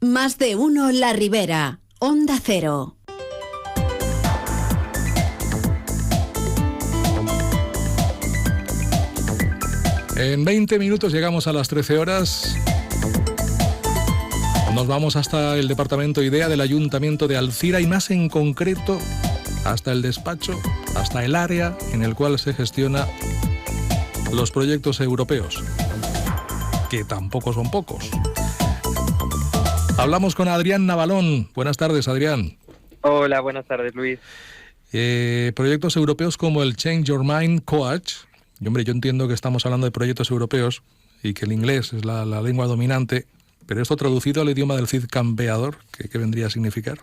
Más de uno La Ribera, Onda Cero. En 20 minutos llegamos a las 13 horas. Nos vamos hasta el departamento IDEA del Ayuntamiento de Alzira y más en concreto hasta el despacho, hasta el área en el cual se gestiona los proyectos europeos, que tampoco son pocos. Hablamos con Adrián Navalón. Buenas tardes, Adrián. Hola, buenas tardes, Luis. Proyectos europeos como el Change Your Mind Coach. Y hombre, yo entiendo que estamos hablando de proyectos europeos y que el inglés es la lengua dominante, pero esto traducido al idioma del Cid campeador, ¿qué vendría a significar?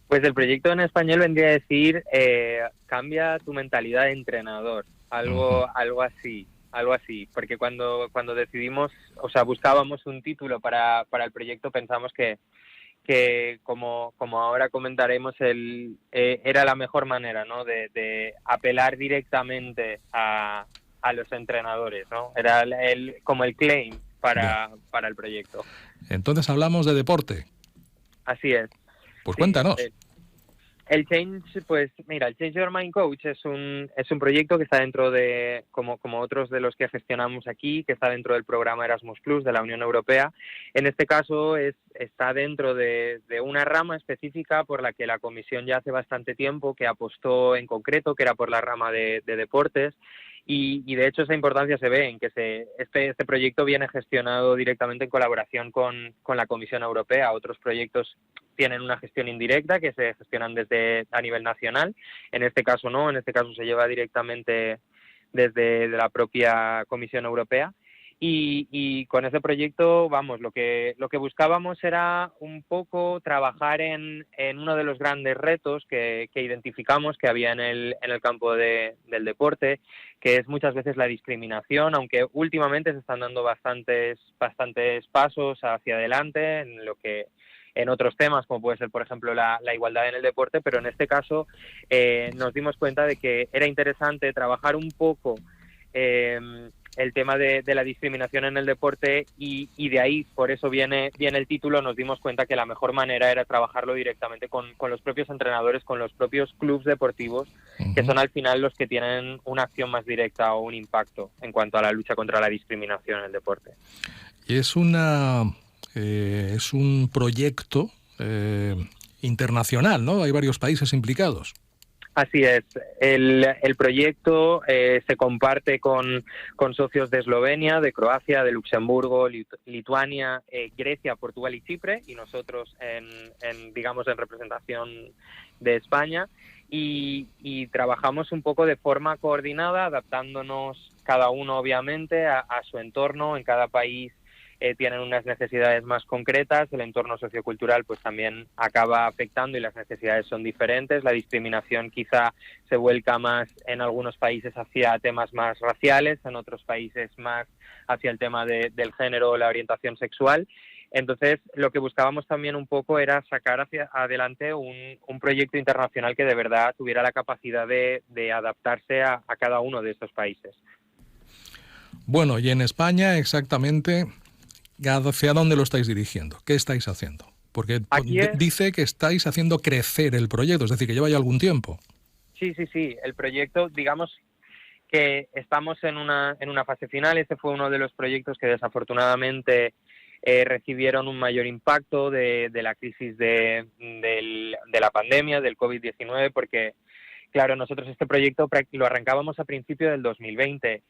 Pues el proyecto en español vendría a decir cambia tu mentalidad de entrenador, algo así, porque cuando decidimos, o sea, buscábamos un título para el proyecto, pensamos que como ahora comentaremos, era la mejor manera, ¿no?, de apelar directamente a los entrenadores, ¿no? Era como el claim para el proyecto. Entonces hablamos de deporte. Así es. Pues sí, cuéntanos. El Change, pues mira, el Change Your Mind Coach es un proyecto que está dentro de, como otros de los que gestionamos aquí, que está dentro del programa Erasmus Plus de la Unión Europea. En este caso está dentro de una rama específica por la que la Comisión ya hace bastante tiempo que apostó en concreto, que era por la rama de deportes. Y de hecho esa importancia se ve en que este proyecto viene gestionado directamente en colaboración con la Comisión Europea. Otros proyectos tienen una gestión indirecta que se gestionan desde a nivel nacional. En este caso no, en este caso se lleva directamente desde la propia Comisión Europea. Y con ese proyecto, vamos, lo que buscábamos era un poco trabajar en uno de los grandes retos que identificamos que había en el campo del deporte, que es muchas veces la discriminación, aunque últimamente se están dando bastantes pasos hacia adelante en otros temas, como puede ser, por ejemplo, la igualdad en el deporte, pero en este caso nos dimos cuenta de que era interesante trabajar un poco el tema de la discriminación en el deporte y de ahí, por eso viene el título, nos dimos cuenta que la mejor manera era trabajarlo directamente con los propios entrenadores, con los propios clubes deportivos, que son al final los que tienen una acción más directa o un impacto en cuanto a la lucha contra la discriminación en el deporte. Y es un proyecto internacional, ¿no? Hay varios países implicados. Así es. El proyecto se comparte con socios de Eslovenia, de Croacia, de Luxemburgo, Lituania, Grecia, Portugal y Chipre, y nosotros en representación de España. Y trabajamos un poco de forma coordinada, adaptándonos cada uno obviamente a su entorno. En cada país tienen unas necesidades más concretas, el entorno sociocultural pues también acaba afectando y las necesidades son diferentes. La discriminación quizá se vuelca más en algunos países hacia temas más raciales, en otros países más hacia el tema del género o la orientación sexual. Entonces, lo que buscábamos también un poco era sacar hacia adelante un proyecto internacional que de verdad tuviera la capacidad de adaptarse a cada uno de estos países. Bueno, y en España exactamente, ¿hacia dónde lo estáis dirigiendo? ¿Qué estáis haciendo? Porque dice que estáis haciendo crecer el proyecto, es decir, que lleva ya algún tiempo. Sí. El proyecto, digamos que estamos en una fase final. Este fue uno de los proyectos que desafortunadamente recibieron un mayor impacto de la crisis de la pandemia, del COVID-19, porque, claro, nosotros este proyecto lo arrancábamos a principio del 2020.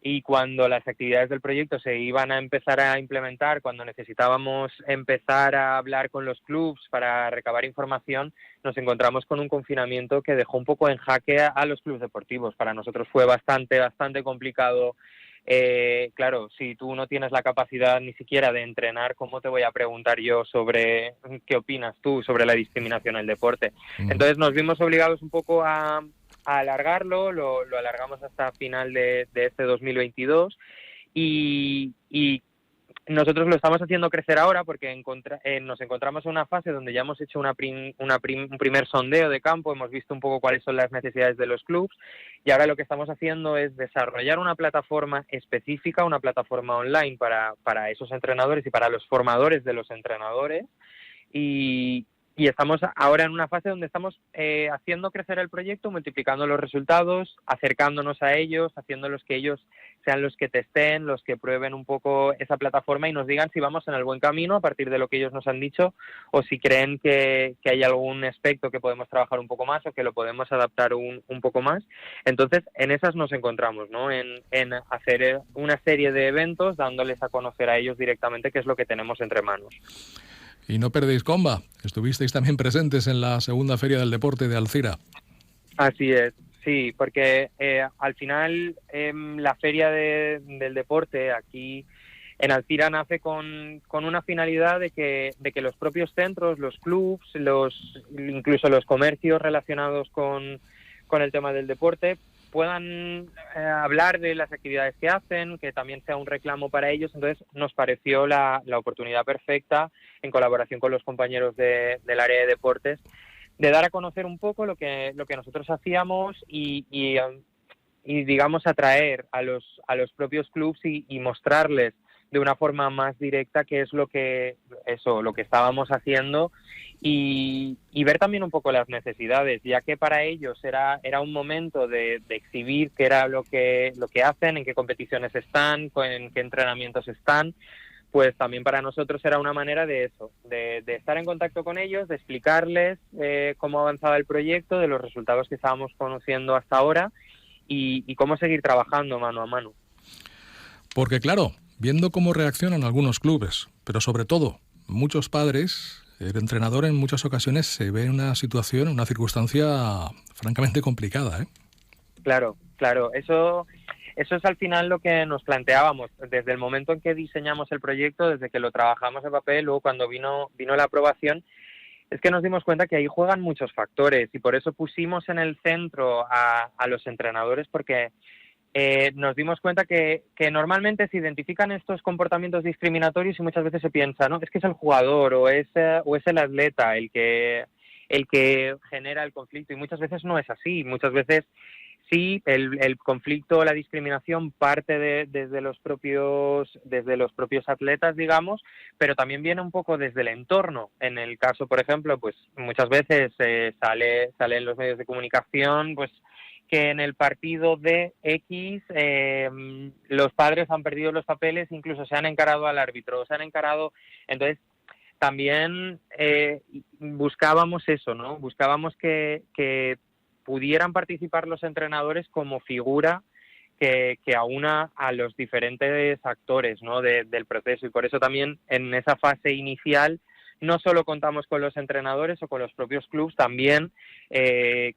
Y cuando las actividades del proyecto se iban a empezar a implementar, cuando necesitábamos empezar a hablar con los clubs para recabar información, nos encontramos con un confinamiento que dejó un poco en jaque a los clubes deportivos. Para nosotros fue bastante complicado. Claro, si tú no tienes la capacidad ni siquiera de entrenar, ¿cómo te voy a preguntar yo sobre qué opinas tú sobre la discriminación en el deporte? Entonces nos vimos obligados un poco a alargarlo, lo alargamos hasta final de este 2022 y nosotros lo estamos haciendo crecer ahora porque nos encontramos en una fase donde ya hemos hecho un primer sondeo de campo, hemos visto un poco cuáles son las necesidades de los clubs y ahora lo que estamos haciendo es desarrollar una plataforma específica, una plataforma online para esos entrenadores y para los formadores de los entrenadores, y estamos ahora en una fase donde estamos haciendo crecer el proyecto, multiplicando los resultados, acercándonos a ellos, haciéndolos que ellos sean los que testen, los que prueben un poco esa plataforma y nos digan si vamos en el buen camino a partir de lo que ellos nos han dicho, o si creen que hay algún aspecto que podemos trabajar un poco más o que lo podemos adaptar un poco más. Entonces, en esas nos encontramos, ¿no? En hacer una serie de eventos dándoles a conocer a ellos directamente qué es lo que tenemos entre manos. Y no perdéis comba, estuvisteis también presentes en la segunda Feria del Deporte de Alcira. Así es, sí, porque al final la Feria del Deporte aquí en Alcira nace con una finalidad de que los propios centros, los clubs, incluso los comercios relacionados con el tema del deporte puedan hablar de las actividades que hacen, que también sea un reclamo para ellos. Entonces nos pareció la oportunidad perfecta, en colaboración con los compañeros del área de deportes, de dar a conocer un poco lo que nosotros hacíamos y digamos atraer a los propios clubs y mostrarles de una forma más directa qué es lo que estábamos haciendo y ver también un poco las necesidades, ya que para ellos era un momento de exhibir qué era lo que hacen, en qué competiciones están, en qué entrenamientos están. Pues también para nosotros era una manera de eso, de estar en contacto con ellos, de explicarles cómo avanzaba el proyecto, de los resultados que estábamos conociendo hasta ahora y cómo seguir trabajando mano a mano. Porque claro, viendo cómo reaccionan algunos clubes, pero sobre todo muchos padres, el entrenador en muchas ocasiones se ve en una situación, una circunstancia francamente complicada, ¿eh? Claro, eso es al final lo que nos planteábamos desde el momento en que diseñamos el proyecto, desde que lo trabajamos en papel, luego cuando vino la aprobación, es que nos dimos cuenta que ahí juegan muchos factores y por eso pusimos en el centro a los entrenadores, porque nos dimos cuenta que normalmente se identifican estos comportamientos discriminatorios y muchas veces se piensa, ¿no? Es que es el jugador o es el atleta el que genera el conflicto, y muchas veces no es así. Muchas veces sí, el conflicto, la discriminación parte desde los propios atletas, digamos, pero también viene un poco desde el entorno. En el caso, por ejemplo, pues muchas veces sale en los medios de comunicación, pues que en el partido de X los padres han perdido los papeles, incluso se han encarado al árbitro, entonces también buscábamos eso, ¿no? Buscábamos que pudieran participar los entrenadores como figura que aúna a los diferentes actores, ¿no? del proceso, y por eso también en esa fase inicial no solo contamos con los entrenadores o con los propios clubs, también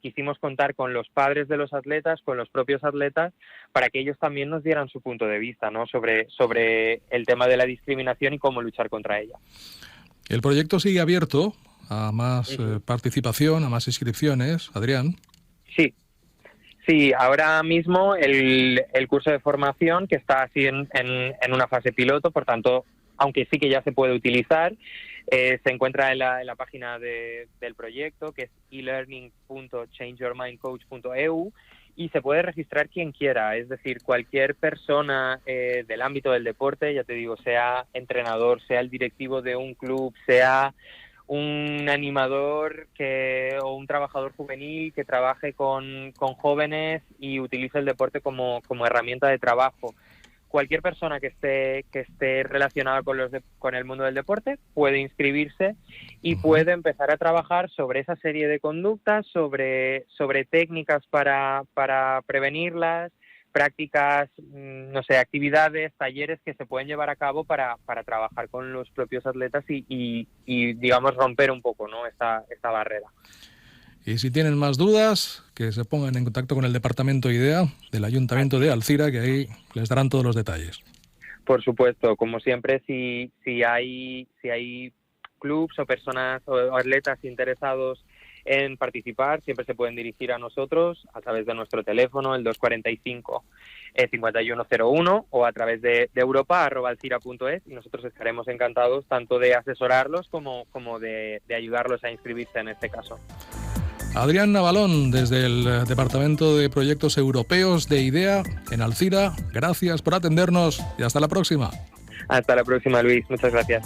quisimos contar con los padres de los atletas, con los propios atletas, para que ellos también nos dieran su punto de vista, ¿no? sobre el tema de la discriminación y cómo luchar contra ella. El proyecto sigue abierto a más participación, a más inscripciones, Adrián. Sí, ahora mismo el curso de formación, que está así en una fase piloto, por tanto, aunque sí que ya se puede utilizar, se encuentra en la página del proyecto, que es elearning.changeyourmindcoach.eu, y se puede registrar quien quiera, es decir, cualquier persona del ámbito del deporte, ya te digo, sea entrenador, sea el directivo de un club, sea un animador o un trabajador juvenil que trabaje con jóvenes y utilice el deporte como herramienta de trabajo. Cualquier persona que esté relacionada con el mundo del deporte puede inscribirse y puede empezar a trabajar sobre esa serie de conductas, sobre técnicas para prevenirlas, prácticas, no sé, actividades, talleres que se pueden llevar a cabo para trabajar con los propios atletas y digamos, romper un poco, ¿no? esta barrera. Y si tienen más dudas, que se pongan en contacto con el Departamento IDEA del Ayuntamiento de Alcira, que ahí les darán todos los detalles. Por supuesto, como siempre, si hay clubs o personas o atletas interesados en participar, siempre se pueden dirigir a nosotros a través de nuestro teléfono, el 245-5101, o a través de europa@alcira.es, y nosotros estaremos encantados tanto de asesorarlos como de ayudarlos a inscribirse en este caso. Adrián Navalón, desde el Departamento de Proyectos Europeos de IDEA en Alcira, gracias por atendernos y hasta la próxima. Hasta la próxima, Luis. Muchas gracias.